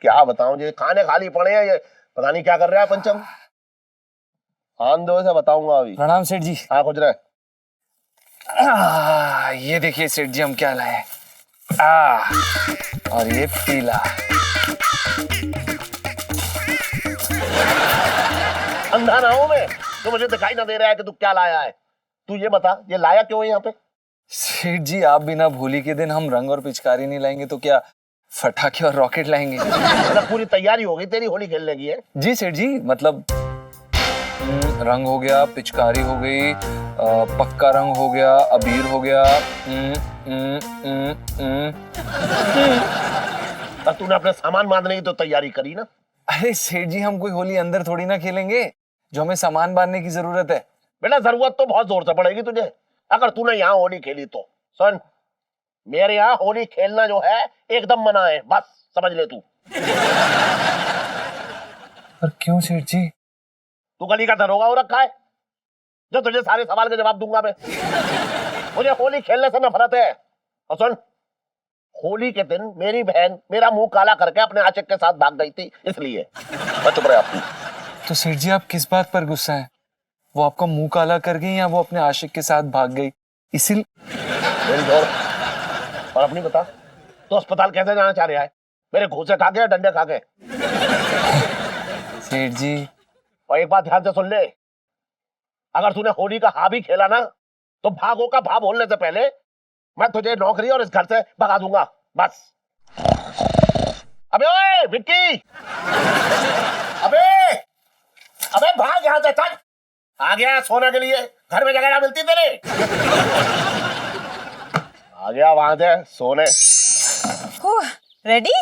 क्या बताऊं, ये खाने खाली पड़े हैं, ये पता नहीं क्या कर रहा है पंचम। आंदो से बताऊंगा अभी। प्रणाम सेठ जी। हाँ कुछ रहे। ये देखिए सेठ जी हम क्या लाए। और ये पीला। अंधा ना हूं मैं तो मुझे दिखाई ना दे रहा है कि तू क्या लाया है। तू ये बता, ये लाया क्यों है यहाँ पे? सेठ जी आप बिना होली के दिन हम रंग और पिचकारी नहीं लाएंगे तो क्या फटाके और रॉकेट लाएंगे? मतलब पूरी तैयारी हो गई तेरी होली खेलने की है? जी सेठ जी, मतलब रंग हो गया, पिचकारी हो गई, पक्का रंग हो गया, अबीर हो गया। अब तूने अपने सामान बांधने की तो तैयारी करी ना? अरे सेठ जी हम कोई होली अंदर थोड़ी ना खेलेंगे जो हमें सामान बांधने की जरूरत है। बेटा जरूरत तो बहुत जोर से पड़ेगी तुझे अगर तूने यहाँ होली खेली तो। सुन, मेरे यहाँ होली खेलना जो है एकदम मना है, बस समझ ले तू। पर क्यों सेठ जी? तू गली का दरोगा हो रखा है जो तुझे सारे सवाल के जवाब दूंगा मैं। मुझे होली खेलने से नफरत है। और सुन, होली के दिन मेरी बहन मेरा मुंह काला करके अपने आशिक के साथ भाग गई थी, इसलिए चुप रहे आप। तो सेठ जी आप किस बात पर गुस्सा है? वो आपका मुंह काला कर गई या वो अपने आशिक के साथ भाग गई इसीलिए? और अपनी बता, तो अस्पताल कैसे जाना चाह रहा है? मेरे घूसे खा के या डंडे खा के? सेठ जी और एक बात ध्यान से सुन ले, अगर तूने होली का हा भी खेला ना तो भागो का भा बोलने से पहले मैं तुझे नौकरी और इस घर से भगा दूंगा, बस। अबे ओए विक्की, अबे अबे भाग यहां से, चल। आ गया सोने के लिए, घर में जगह ना मिलती तेरे। आ गया वहां से सोने। रेडी?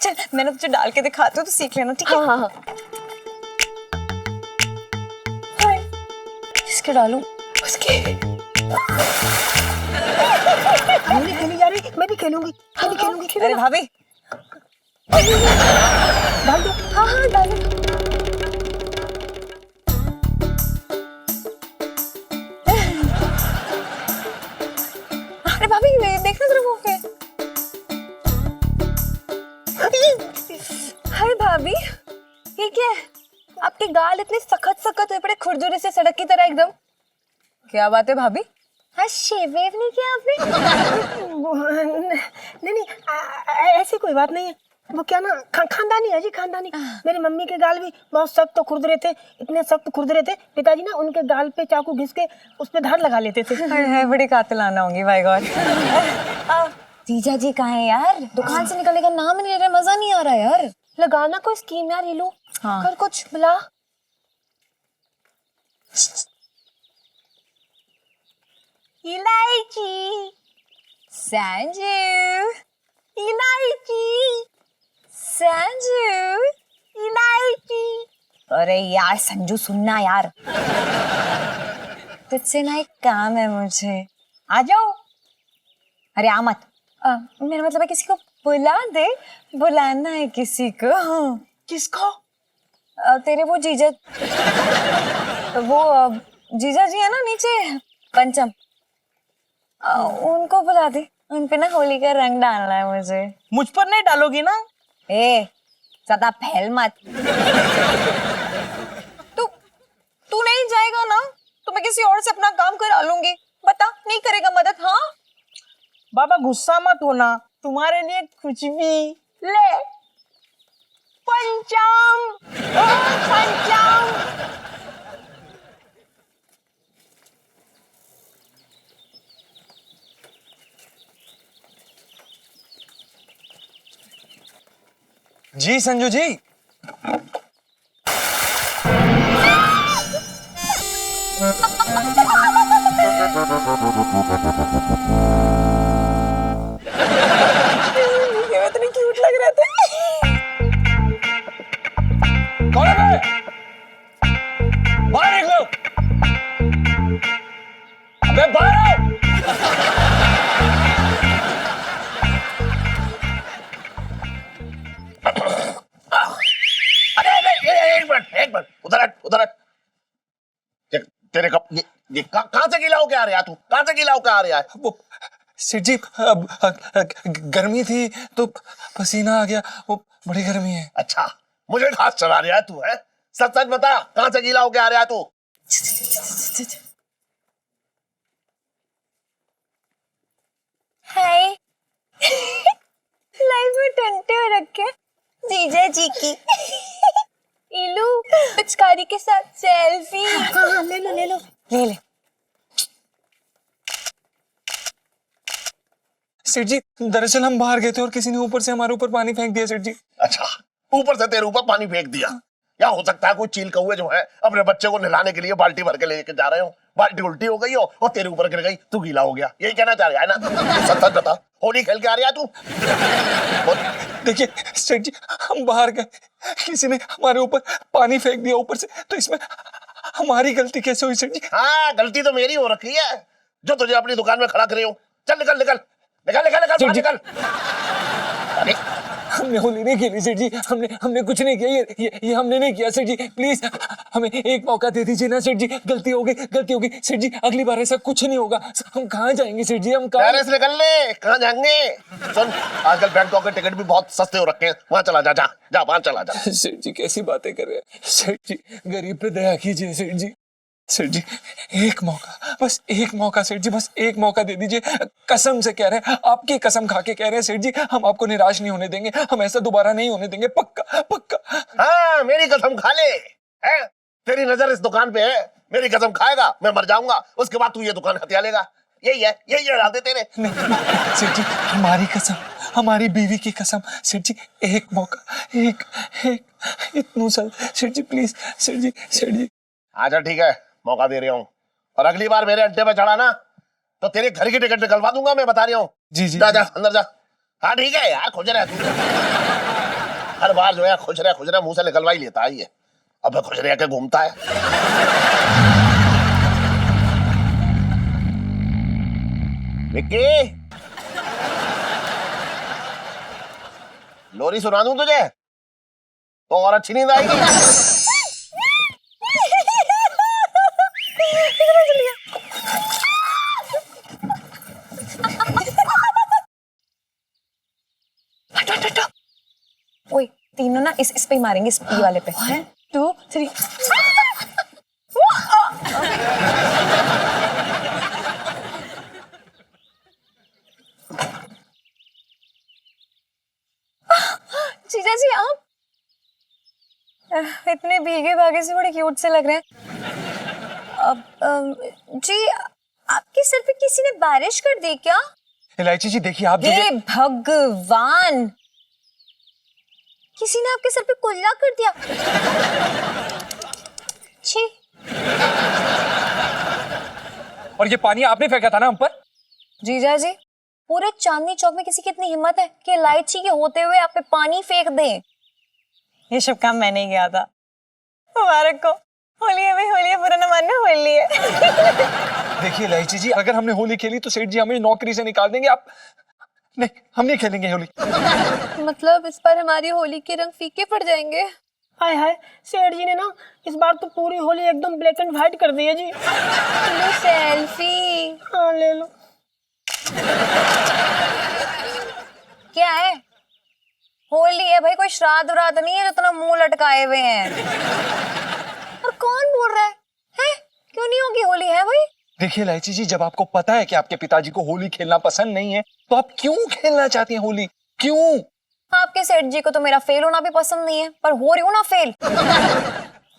चल मैंने तुझे डाल के दिखाती हूँ तो सीख लेना, ठीक है? हाँ। किसके डालूं? उसके। नहीं खेली जा रही, मैं भी खेलूंगी, मैं भी खेलूंगी। अरे भाभी डाल दो। हाँ डालो। अरे भाभी देखना जरा वो है। हाय भाभी, ये क्या है? आपके गाल इतने सखत सखत हुए पड़े खुरदुरे से, सड़क की तरह एकदम। क्या बात है भाभी? हाँ शेव वेव नहीं किया आपने? नहीं ऐसी कोई बात नहीं है। वो क्या ना खानदानी है जी, खानदानी। मेरी मम्मी के गाल भी बहुत सख्त तो खुरदुरे थे, इतने सख्त खुरदुरे थे पिताजी ना उनके गाल पे चाकू घिस के उस पे धार लगा लेते थे। है बड़ी कातिलाना होंगी, माय गॉड। जीजा जी कहाँ है यार? दुकान से निकलने का नाम ही नहीं ले रहे, मजा नहीं आ रहा यार। लगाना कोई स्कीम यार, हीलू। हाँ। कर कुछ बुला। इलायची संजू, इलायची संजू, इलायची। अरे यार संजू सुनना यार, तुझसे ना एक काम है मुझे। आ जाओ। अरे आ मत। मेरा मतलब है किसी को बुला दे, बुलाना है किसी को। किसको? तेरे वो जीजा, वो जीजा जी है ना नीचे, पंचम, उनको बुला दे। उन पे ना होली का रंग डालना है मुझे। मुझ पर नहीं डालोगी ना? ए ज्यादा फैल मत। तू नहीं जाएगा ना तो मैं किसी और से अपना काम करा लूंगी। बता, नहीं करेगा मदद? हाँ बाबा गुस्सा मत होना, तुम्हारे लिए कुछ भी ले। पंचम, ओ पंचम। जी संजू जी। ये इतने क्यूट लग रहे थे। कौन है बे? बाहर निकलो। अबे बाहर आओ। एक मिनट उधर हट। तेरे कप ये कहां से गीला होके आ रहा है? तू कहां से गीला होके आ रहा है? वो सेठ जी अब गर्मी थी तो पसीना आ गया, वो बड़ी गर्मी है। अच्छा, मुझे घास चला रहा है तू, है? सच सच बता, कहां से गीला होके आ रहा है तू? हाय। लाइफ में टंटे हो रखे जीजा जी की। इलू पिचकारी के साथ सेल्फी। हाँ, ले लो ले ले। सेठ जी दरअसल हम बाहर गए थे और किसी ने ऊपर से हमारे ऊपर पानी फेंक दिया सेठ जी। अच्छा, ऊपर से तेरे ऊपर पानी फेंक दिया? या हो सकता है कोई चील कौवे जो है अपने बच्चे को नहलाने के लिए बाल्टी भर के लेके जा रहे हो, बाल्टी उल्टी हो गई हो और तेरे ऊपर गिर गई, तू गीला हो गया, यही कहना चाह रहा है ना? सच सच बता, होली खेल के आ रहा है तू? देखिए सेठ जी, हम बाहर गए, किसी ने हमारे ऊपर पानी फेंक दिया ऊपर से, तो इसमें हमारी गलती कैसे हुई सेठ जी? हाँ, गलती तो मेरी हो रखी है जो तुझे अपनी दुकान में खड़ा करे हो। चल निकल निकल निकल निकल निकल बाहर निकल। अरे हमने होली नहीं खेली सेठ जी, हमने कुछ नहीं किया, ये हमने नहीं किया सेठ जी, प्लीज हमें एक मौका दे दीजिए ना सेठ जी, गलती हो गई सेठ जी, अगली बार ऐसा कुछ नहीं होगा। हम कहाँ जाएंगे सेठ जी, हम कहाँ? पेरिस निकल ले, कहाँ जाएंगे? सुन, आजकल बैंकॉक के टिकट भी बहुत सस्ते हो रखे हैं, वहां चला जा, जा वहां चला जा। सेठ जी कैसी बातें कर रहे हैं सेठ जी, गरीब पे दया कीजिए सेठ जी। सेठ जी एक मौका, बस एक मौका सेठ जी, बस एक मौका दे दीजिए, कसम से कह रहे हैं, आपकी कसम खा के कह रहे हैं सेठ जी, हम आपको निराश नहीं होने देंगे, हम ऐसा दोबारा नहीं होने देंगे, पक्का पक्का। हाँ, मेरी कसम खा ले, है? तेरी नजर इस दुकान पे है, मेरी कसम खाएगा, मैं मर जाऊंगा, उसके बाद तू ये दुकान हथिया लेगा, यही है इरादे तेरे। नहीं सेठ जी, हमारी कसम, हमारी बीवी की कसम सेठ जी, एक मौका, एक इतनू सर सेठ जी, प्लीज सेठ जी। अच्छा ठीक है, मौका दे रहा हूँ, और अगली बार मेरे अड्डे पे चढ़ा ना तो तेरे घर की टिकट निकलवा दूंगा, मैं बता रहा हूँ। जी जा अंदर जा। हाँ ठीक है यार, खुश रह तू, हर बार जो है खुश रह मुंह से निकलवा ही लेता है ये, अब खुश रह के घूमता है। विक्की, लोरी सुना दूं तुझे तो और अच्छी नींद आएगी। ओए तीनों ना इस पे ही मारेंगे, इस ई वाले पे। 1 2 3। जीजा जी आप इतने भीगे भागे से बड़े क्यूट से लग रहे हैं। जी आपके सर पे किसी ने बारिश कर दी क्या? इलायची जी देखिए आप, हे भगवान, किसी ने आपके सर पे कुल्ला कर दिया। छी। और ये पानी आपने फेंका था ना हम पर? जीजा जी पूरे चांदनी चौक में किसी की इतनी हिम्मत है कि इलायची के होते हुए आप पे पानी फेंक दें? ये सब काम मैंने किया था। मुबारक को, होली है भाई, होली है, बुरा न मानना, होली है। देखिए इलायची जी, अगर हमने होली खेली तो सेठ जी हमें नौकरी से निकाल देंगे। आप नहीं, हम नहीं खेलेंगे होली। मतलब इस बार हमारी होली के रंग फीके पड़ जाएंगे। हाय हाय, सेठ जी ने ना इस बार तो पूरी होली एकदम ब्लैक एंड व्हाइट कर दी है जी। लो सेल्फी। हाँ ले लो। क्या है? होली है भाई, कोई श्राद्ध व्राद्ध नहीं है जो इतना मुंह लटकाए हुए हैं। और कौन बोल रहा है? हैं? क्यों नहीं होगी होली, है भाई? देखिए इलायची जी, जब आपको पता है कि आपके पिताजी को होली खेलना पसंद नहीं है तो आप क्यों खेलना चाहती हैं होली, क्यों? आपके सेठ जी को तो मेरा फेल होना भी पसंद नहीं है, पर हो रही हूँ ना फेल।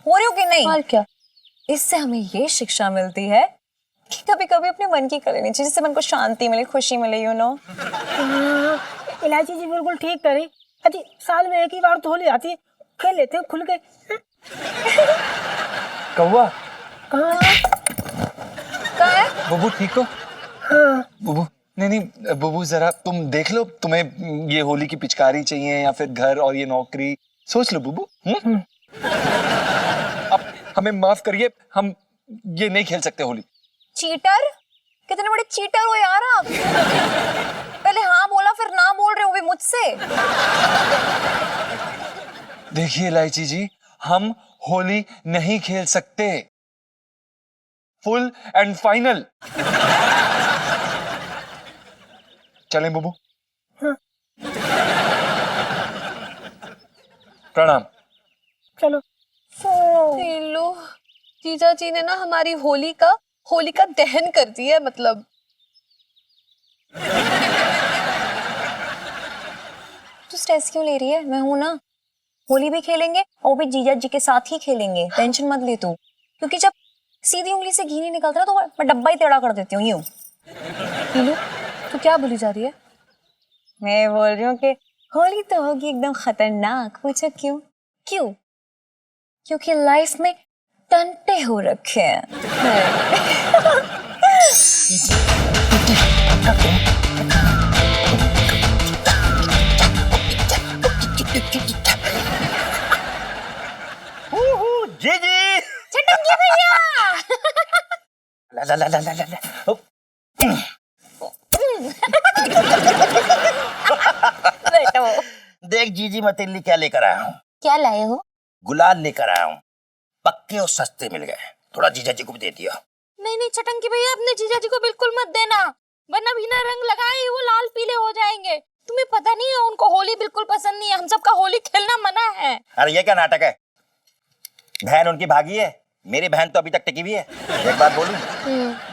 हो रही हूँ कि नहीं? और क्या? इससे हमें ये शिक्षा मिलती है कि कभी कभी अपने मन की कर लेनी चाहिए, जिससे मन को शांति मिले, खुशी मिले, यू नो। इलायची जी बिल्कुल ठीक करें। अजी साल में एक ही बार तो होली आती है, खेल लेते हैं खुल के। कौवा कहाँ है? बुबू ठीक हो? हाँ बुबू नहीं बुबू, जरा तुम देख लो, तुम्हें ये होली की पिचकारी चाहिए या फिर घर और ये नौकरी, सोच लो बुबू। अब हमें माफ करिए, हम ये नहीं खेल सकते होली। चीटर? कितने बड़े चीटर हो यार आप। पहले हाँ बोला फिर ना बोल रहे हो भी मुझसे। देखिए इलायची जी, हम होली नहीं खेल सकते, फुल एंड फाइनल। चलें बुबू? हाँ। प्रणाम। चलो। लो, जीजा जी ने ना हमारी होली का दहन कर दिया है, मतलब। तू स्ट्रेस क्यों ले रही है? मैं हूं ना। होली भी खेलेंगे और वो भी जीजा जी के साथ ही खेलेंगे, टेंशन मत ले तू। क्योंकि जब सीधी उंगली से घी नहीं निकलता ना तो मैं डब्बा ही टेढ़ा कर देती हूँ यूं। नीलू, तू क्या बोली जा रही है? मैं बोल रही हूँ कि होली तो होगी एकदम खतरनाक। पूछो क्यों? क्यों? क्योंकि लाइफ में टंटे हो रखे हैं। जी जी चटंगी भैया। ला ला ला ला ला ला ओ, बैठो। देख जीजी मैं तेरे लिए क्या लेकर आया हूँ। क्या लाए हो? गुलाल लेकर आया हूँ, पक्के और सस्ते मिल गए, थोड़ा जीजा जी को भी दे दिया। नहीं नहीं चटंगी भैया, अपने जीजा जी को बिल्कुल मत देना, वरना बिना रंग लगाए ही वो लाल पीले हो जाएंगे। तुम्हें पता नहीं है उनको होली बिल्कुल पसंद नहीं है, हम सबका होली खेलना मना है। अरे ये क्या नाटक है? बहन उनकी भागी है, मेरी बहन तो अभी तक टिकी हुई है। एक बात बोलूं,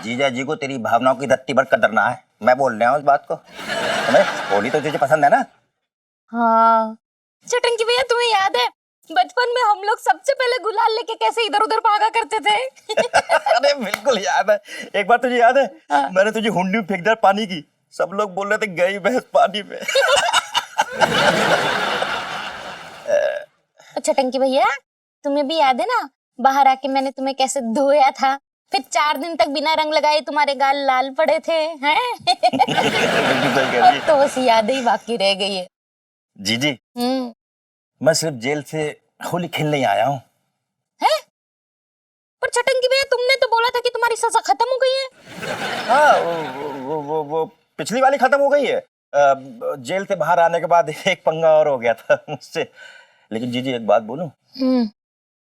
जीजा जी को तेरी भावनाओं की रत्ती भर कदर ना है, मैं बोल रहा हूँ इस बात को। तुम्हें होली तो तुझे पसंद है ना? हाँ चटंगी भैया, तुम्हें याद है बचपन में हम लोग सबसे पहले गुलाल लेके कैसे इधर उधर भागा करते थे? अरे बिल्कुल याद है। एक बार तुझे याद है, हाँ। मैंने तुझे हुंडी में फेंक दिया पानी की, सब लोग बोल रहे थे गई भैंस पानी में। चटंगी भैया, तुम्हें भी याद है ना बाहर आके मैंने तुम्हें कैसे धोया था, फिर 4 दिन तक बिना रंग लगाए तुम्हारे गाल लाल पड़े थे, हैं? अब तो बस यादें ही बाकी रह गई है। जीजी मैं सिर्फ जेल से होली खेलने ही आया हूँ। हैं? पर चटंगी भैया, तुमने तो बोला था कि तुम्हारी सजा खत्म हो गई है। हाँ वो पिछली वाली खत्म हो गई है। जेल से बाहर आने के बाद एक पंगा और हो गया था मुझसे। लेकिन जीजी एक बात बोलूं,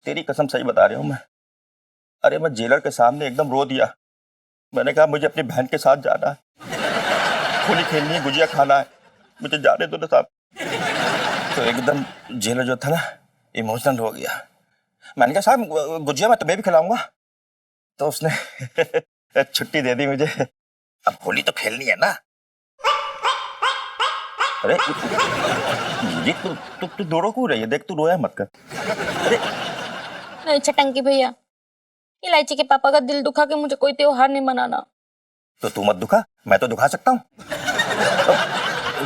तेरी कसम सही बता रहा हूँ मैं। अरे मैं जेलर के सामने एकदम रो दिया। मैंने कहा मुझे अपनी बहन के साथ जाना है, होली खेलनी है, गुजिया खाना है, मुझे जाने दो ना साहब। तो एकदम जेलर जो था ना इमोशनल हो गया। मैंने कहा साहब गुजिया मैं तुम्हें भी खिलाऊंगा, तो उसने छुट्टी दे दी मुझे। अब होली तो खेलनी है ना। अरे जी तू दौड़ो क्यों रही है? देख तू रोया मत कर। अरे नहीं चटंगी भैया, इलायची के पापा का दिल दुखा के मुझे कोई त्योहार नहीं मनाना। तो तू मत दुखा, मैं तो दुखा सकता हूँ।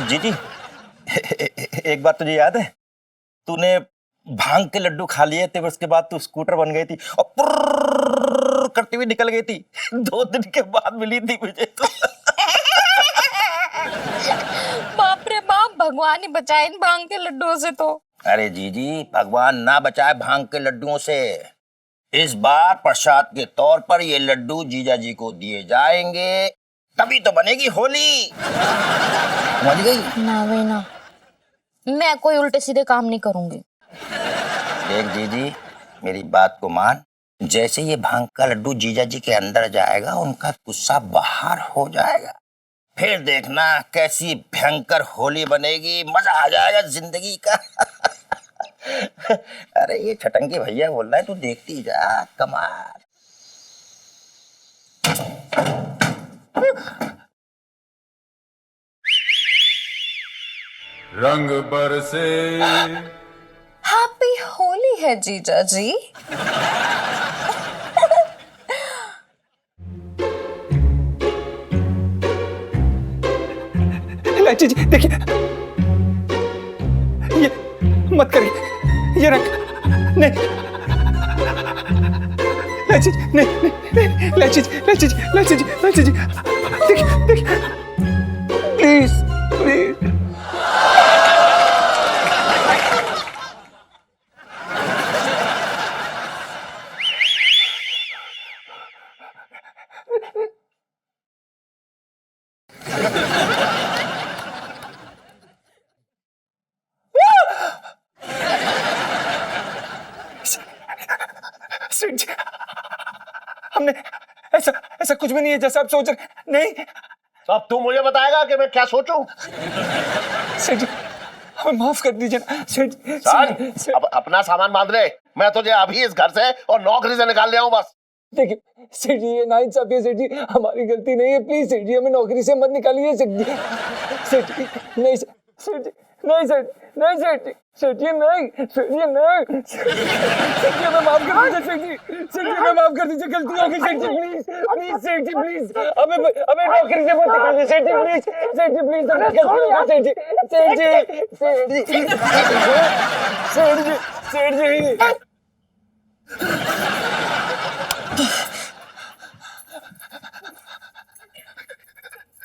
जी एक बात तुझे याद है, तूने भांग के लड्डू खा लिए थे, उसके बाद तू स्कूटर बन गई थी और पुर्र करती हुई निकल गई थी। 2 दिन के बाद मिली थी मुझे तो। बाप रे बाप, भगवान ही बचाए इन भांग के लड्डुओं से तो। अरे जीजी भगवान ना बचाए भांग के लड्डुओं से। इस बार प्रसाद के तौर पर ये लड्डू जीजा जी को दिए जाएंगे, तभी तो बनेगी होली। समझ गई? ना भाई ना, मैं कोई उल्टे सीधे काम नहीं करूंगी। देख जीजी मेरी बात को मान, जैसे ये भांग का लड्डू जीजा जी के अंदर जाएगा उनका गुस्सा बाहर हो जाएगा, फिर देखना कैसी भयंकर होली बनेगी, मजा आ जाएगा जिंदगी का। अरे ये छटंगी भैया बोल रहा है, तू देखती जा, कमाल। रंग बरसे। हैप्पी होली है जीजा जी। इलायची जी देखिए, ये मत करिए, ये रख, नहीं इलायची जी, नहीं इलायची जी, इलायची जी, इलायची जी, इलायची जी, देखिए देखिए, प्लीज प्लीज। हमने ऐसा ऐसा कुछ भी नहीं है जैसा आप सोच रहे। नहीं तो अब तू मुझे बताएगा कि मैं क्या सोचूं? सेठ जी हमें माफ कर दीजिए ना सेठ चल, अब अपना सामान बांध ले, मैं तुझे अभी इस घर से और नौकरी से निकाल ले आऊं बस। देखिए सेठ जी ये नाइंसाफी है सेठ जी, हमारी गलती नहीं है, प्लीज सेठ जी हमें नौकरी से मत निकालिए सेठ जी। सेठ जी नहीं सेठ जी नहीं सेठ नहीं सेठ जी सेठ जी नहीं सेठ जी नहीं सेठ जी हमें माफ कर दीजिए सेठ जी, सेठ जी हमें माफ कर दीजिए, गलती हो गई सेठ जी, प्लीज प्लीज सेठ जी प्लीज हमें हमें नौकरी से मत निकालिए सेठ जी, प्लीज सेठ जी प्लीज हमें गलती हो गई सेठ जी सेठ जी सेठ जी सेठ जी।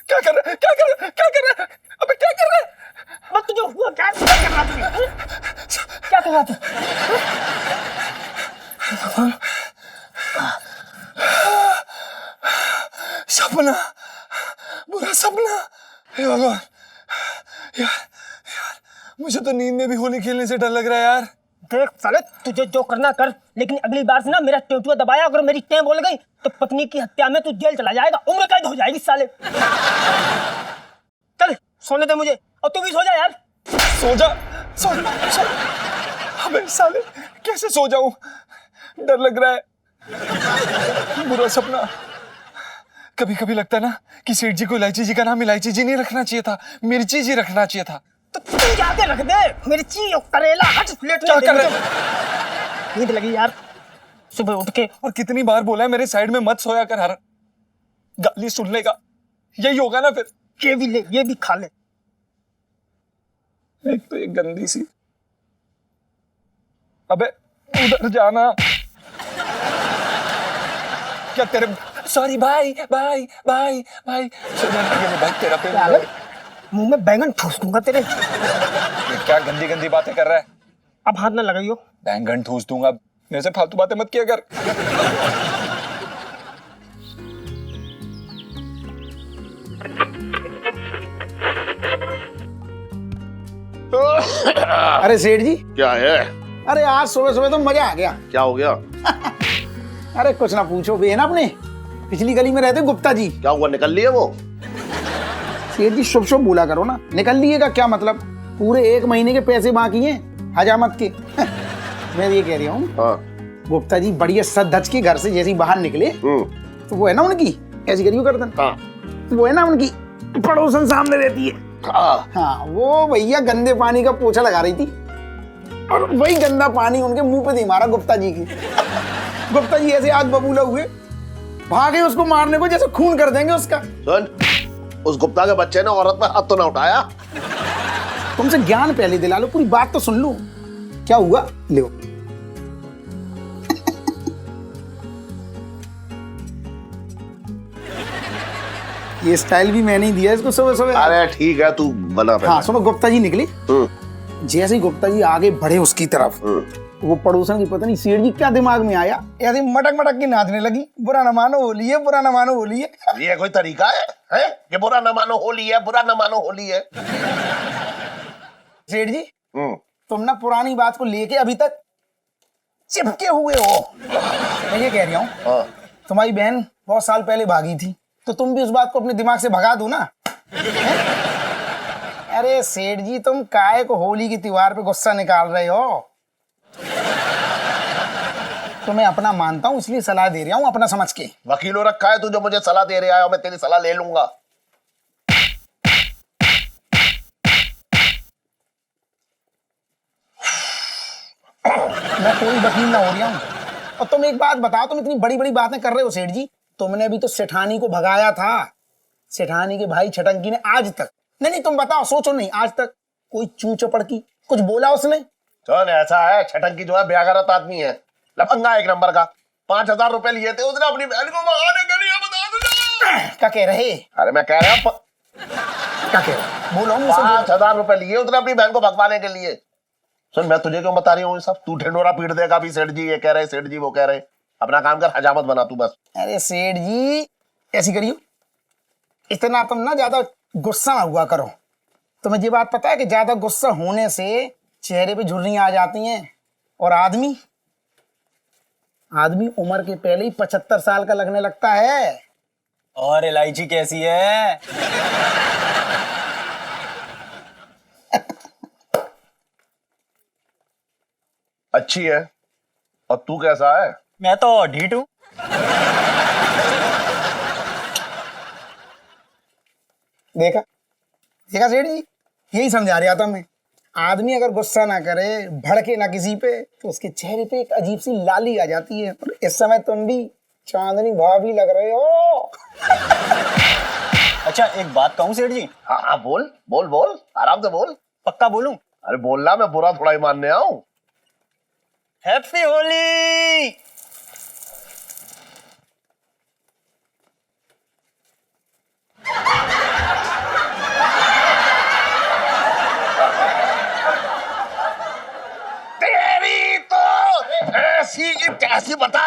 क्या कर रहे क्या कर रहे क्या कर रहे अबे क्या कर रहे? बस तुझे हुआ क्या कर रहा था? क्या कर रहा था? सपना, बुरा सपना। हे भगवान यार यार मुझे तो नींद में भी होली खेलने से डर लग रहा है यार। देख साले तुझे जो करना कर, लेकिन अगली बार से ना मेरा टेटुआ दबाया अगर मेरी टें बोल गई तो पत्नी की हत्या में तू जेल चला जाएगा, उम्र कैद हो जाएगी साले। चल सोने दे मुझे, और तू भी सो जा यार। सो जा सो सो अबे साले कैसे सो जाऊं, डर लग रहा है। बुरा सपना। कभी कभी लगता है ना कि सेठ जी को इलायची जी का नाम इलायची जी नहीं रखना चाहिए था, मिर्ची जी रखना चाहिए था। तो तू जाके रख दे मिर्ची और करेला, हट प्लेट क्या कर रहे? नींद लगी यार सुबह उठ के। और कितनी बार बोला है मेरे साइड में मत सोया कर हर, गाली सुन लेगा, यही होगा ना फिर। ये भी ले, ये भी खा ले। एक तो एक गंदी सी, अबे उधर जाना। क्या तेरे, सॉरी भाई भाई भाई भाई भाई तेरा पे मुंह में बैंगन ठूस दूंगा तेरे। ये क्या गंदी गंदी बातें कर रहा है? अब हाथ ना लगाइयो। बैंगन ठूस दूंगा, मेरे से फालतू बातें मत किया कर। अरे सेठ जी, क्या है? अरे आज सुबह सुबह तो मजा आ गया। क्या हो गया? अरे कुछ ना पूछो, बे है ना अपने पिछली गली में रहते गुप्ता जी। क्या हुआ, निकल लिए वो? सेठ जी शुभ शुभ बोला करो ना, निकल लिए का क्या मतलब, पूरे 1 महीने के पैसे बाकी हैं हजामत के। मैं ये कह रहा हूँ, हाँ। गुप्ता जी बढ़िया सद धज के घर से जैसे ही बाहर निकले तो वो है ना उनकी ऐसी करियो गर्दन, हाँ। तो वो है ना उनकी पड़ोसन सामने रहती है। हाँ वो भैया गंदे पानी का पोछा लगा रही थी और वही गंदा पानी उनके मुंह पे दे मारा गुप्ता जी की। गुप्ता जी ऐसे आग बबूला हुए, भागे उसको मारने को जैसे खून कर देंगे उसका। सुन, उस गुप्ता के बच्चे ने औरत पे हाथ तो ना उठाया। तुमसे ज्ञान पहले दिला लो, पूरी बात तो सुन लो। क्या हुआ, लो ये स्टाइल भी मैंने ही दिया इसको सुबह सुबह। अरे ठीक है, तू बना पहले। हाँ सुनो, गुप्ता जी निकले, जैसे ही गुप्ता जी आगे बढ़े उसकी तरफ, वो पड़ोसन की पता नहीं सेठ जी क्या दिमाग में आया, ऐसे मटक मटक के नाचने लगी, बुरा न मानो होली है, बुरा न मानो होली है। ये कोई तरीका है कि बुरा न मानो होली है, बुरा न मानो होली है? सेठ जी तुम ना पुरानी बात को लेके अभी तक चिपके हुए हो। मैं ये कह रहा हूँ, तुम्हारी बहन बहुत साल पहले भागी थी, तो तुम भी उस बात को अपने दिमाग से भगा दो ना। अरे सेठ जी तुम काहे को होली के त्योहार पे गुस्सा निकाल रहे हो? तो मैं अपना मानता हूँ इसलिए सलाह दे रहा हूँ अपना समझ के। वकीलों रखा है तू जो मुझे सलाह दे रहा है, और मैं तेरी सलाह ले लूंगा। मैं कोई वकील ना हो रहा हूँ। और तुम एक बात बताओ, तुम इतनी बड़ी बड़ी बातें कर रहे हो सेठ जी, तुमने भी तो सेठानी को भगाया था। सेठानी के भाई छटंकी ने आज तक, नहीं तुम बताओ, सोचो नहीं, आज तक कोई चू चपड़ की कुछ बोला उसने? सुन, ऐसा है, छटंकी जो है बेगैरत आदमी है, लफंगा एक नंबर का। 5,000 रुपए लिए थे उसने अपनी बहन को भगाने के लिए, बता तुझे। क्या कह रहे? अरे मैं कह रहा हूँ, क्या कह रहे? बोलो मुझसे। 5,000 रुपए लिए उसने अपनी बहन को भगवाने के लिए। सुन, मैं तुझे क्यों बता रही हूँ सब, तू ढिंडोरा पीट देगा भी, सेठ जी ये कह रहे, सेठ जी वो कह रहे। अपना काम कर, हजामत बना तू बस। अरे सेठ जी ऐसी करियो, इतना तुम ना ज्यादा गुस्सा ना हुआ करो। तुम्हें ये बात पता है कि ज्यादा गुस्सा होने से चेहरे पे झुर्रियां आ जाती हैं, और आदमी उम्र के पहले ही 75 साल का लगने लगता है। और इलायची कैसी है? अच्छी है। और तू कैसा है? मैं तो ढीठ हूँ। देखा देखा सेठ जी, यही समझा रहा था मैं। आदमी अगर गुस्सा ना करे, भड़के ना किसी पे, तो उसके चेहरे पे एक अजीब सी लाली आ जाती है। और इस समय तुम भी चांदनी भाभी लग रहे हो। अच्छा एक बात कहूँ सेठ जी? हाँ हाँ, बोल बोल बोल, आराम से बोल। पक्का बोलूं? अरे बोलना, मैं बुरा थोड़ा ही मानने आऊं। हैप्पी होली। तेरी तो ऐसी की तैसी बता।